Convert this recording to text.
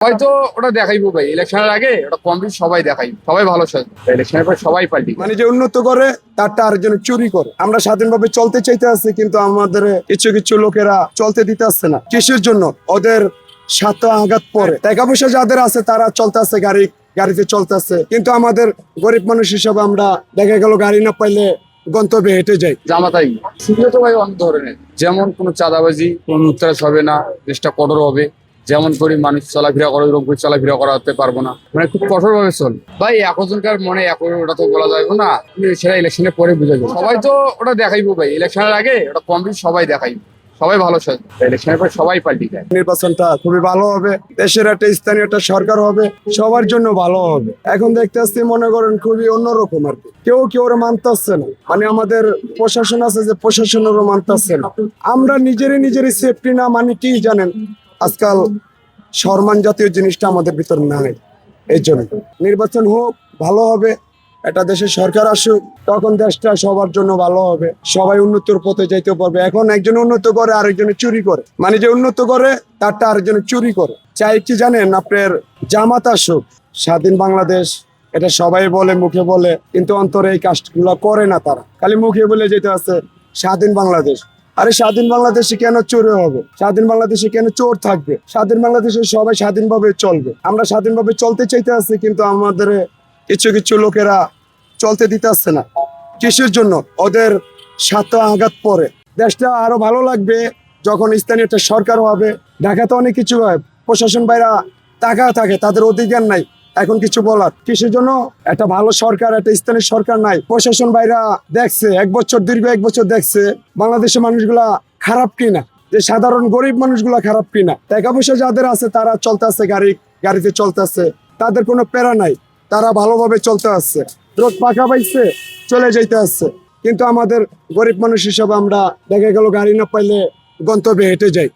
হয়তো ওটা দেখাইবো ভাই, ইলেকশনের আগে ওটা কম বেশি সবাই দেখাই, সবাই ভালো সাজবে, ইলেকশনের পর সবাই পাল্টি মানে যে উন্নত করে তারটা আরেকজন চুরি করে। আমরা স্বাধীনভাবে চলতে চাইতে আছি, কিন্তু আমাদের কিছু কিছু লোকেরা চলতে দিতে আসছে না। কিসের জন্য? ওদের স্বার্থ আঘাত পরে। টাকা পয়সা যাদের আছে তারা চলতে আছে, গাড়িতে চলতে আছে, কিন্তু আমাদের গরিব মানুষ হিসাবে আমরা দেখা গেল গাড়ি না পাইলে গন্তব্যে হেঁটে যাই। জামাতাই শুনলে তো ভাই অনেক ধরনের, যেমন কোনো চাঁদাবাজি, কোনো লুটতরাজ হবে না, দেশটা কঠোর হবে, যেমন করে মানুষ চলাফেরা করে ওরকম করে চলাফেরা করাতে পারবো না, মানে খুব কঠোর ভাবে চল ভাই। একজনকার মনে এক ওটা তো বলা যাবে না, সেটা ইলেকশনের পরে বুঝা যাবে। সবাই তো ওটা দেখাইবো ভাই, ইলেকশনের আগে ওটা কম বেশি সবাই দেখাইবো, সবাই ভালো সাজবে, ইলেকশনের পর সবাই পাল্টি দেয়। নির্বাচনটা খুবই ভালো হবে, দেশের একটা স্থানীয় একটা সরকার হবে, সবার জন্য ভালো হবে। এখন দেখতে আসছি মনে করেন খুবই অন্যরকম আর কি, কেউ ওরা মানতে আসছে না। মানে আমাদের প্রশাসন আছে যে প্রশাসনেরও মানতে আসছে না। আমরা নিজেরই সেফটি না, মানে কি জানেন, আজকাল সম্মান জাতীয় জিনিসটা আমাদের ভিতর নাই। এই জন্য নির্বাচন হোক, ভালো হবে, একটা দেশের সরকার আসুক, তখন দেশটা সবার জন্য ভালো হবে, সবাই উন্নতির পথে যাইতে পারবে। এখন একজন উন্নত করে আরেকজনে চুরি করে, মানে যে উন্নত করে তারটা আরেকজনে চুরি করে। চাই কি জানেন, আপনার জামাত আসুক, স্বাধীন বাংলাদেশ, এটা সবাই বলে, মুখে বলে, কিন্তু অন্তরে এই কাজগুলো করে না। তারা খালি মুখে বলে যেতে আছে স্বাধীন বাংলাদেশ। আরে স্বাধীন বাংলাদেশে কেন চোরে হবে? স্বাধীন বাংলাদেশে কেন চোর থাকবে? স্বাধীন বাংলাদেশে সবাই স্বাধীনভাবে চলবে। আমরা স্বাধীনভাবে চলতে চাইতে আছি, কিন্তু আমাদের কিছু কিছু লোকেরা চলতে দিতে আসছে না। কিসের জন্য? ওদের স্বার্থ আঘাত পরে। দেশটা আরো ভালো লাগবে যখন স্থানীয় একটা সরকার হবে। ঢাকাতে অনেক কিছু হয়, প্রশাসন বাইরা টাকা থাকে, তাদের অধিকার নাই এখন কিছু বলার। কিসের জন্য? একটা ভালো সরকার, একটা স্থানীয় সরকার নাই, প্রশাসন বাইরা দেখছে দীর্ঘ এক বছর দেখছে বাংলাদেশের মানুষগুলা খারাপ কিনা, যে সাধারণ গরিব মানুষগুলা খারাপ কিনা। টাকা পয়সা যাদের আছে তারা চলতে আছে, গাড়িতে চলতে আছে, তাদের কোনো প্যারা নাই, তারা ভালোভাবে চলতে আসছে, রোড পাকা পাইছে, চলে যাইতে আসছে। কিন্তু আমাদের গরিব মানুষ হিসাবে আমরা দেখা গেল গাড়ি না পাইলে গন্তব্যে হেঁটে যাই।